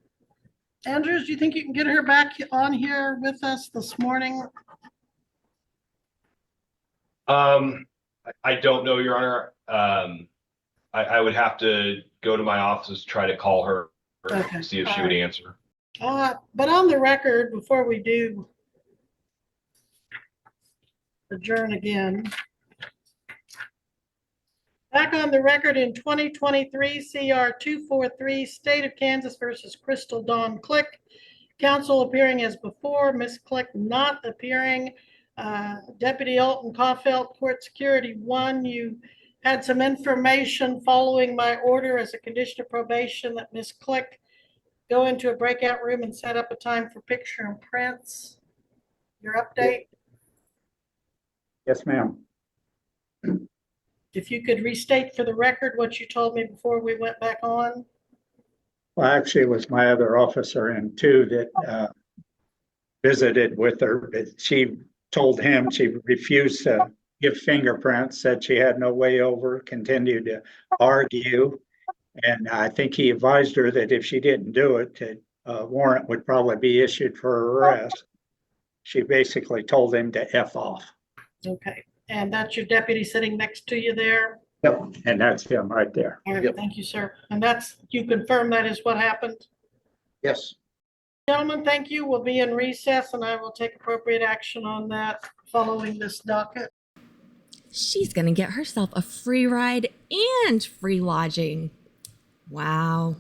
Andrews, do you think you can get her back on here with us this morning? I don't know, Your Honor. I would have to go to my office, try to call her, Okay. See if she would answer. But on the record, before we do adjourn again, back on the record in 2023 CR 243, State of Kansas versus Crystal Dawn Click. Counsel appearing as before, Ms. Click not appearing. Deputy Alton Caulfield, Court Security 1, you had some information following my order as a condition of probation that Ms. Click go into a breakout room and set up a time for picture and prints. Your update? Yes, ma'am. If you could restate for the record what you told me before we went back on. Well, actually, it was my other officer in too that visited with her, but she told him she refused to give fingerprints, said she had no way over, continued to argue. And I think he advised her that if she didn't do it, a warrant would probably be issued for her arrest. She basically told him to F off. Okay, and that's your deputy sitting next to you there? Yep, and that's him right there. All right, Yep. Thank you, sir. And you confirm that is what happened? Yes. Gentlemen, thank you. We'll be in recess and I will take appropriate action on that following this docket. She's going to get herself a free ride and free lodging. Wow.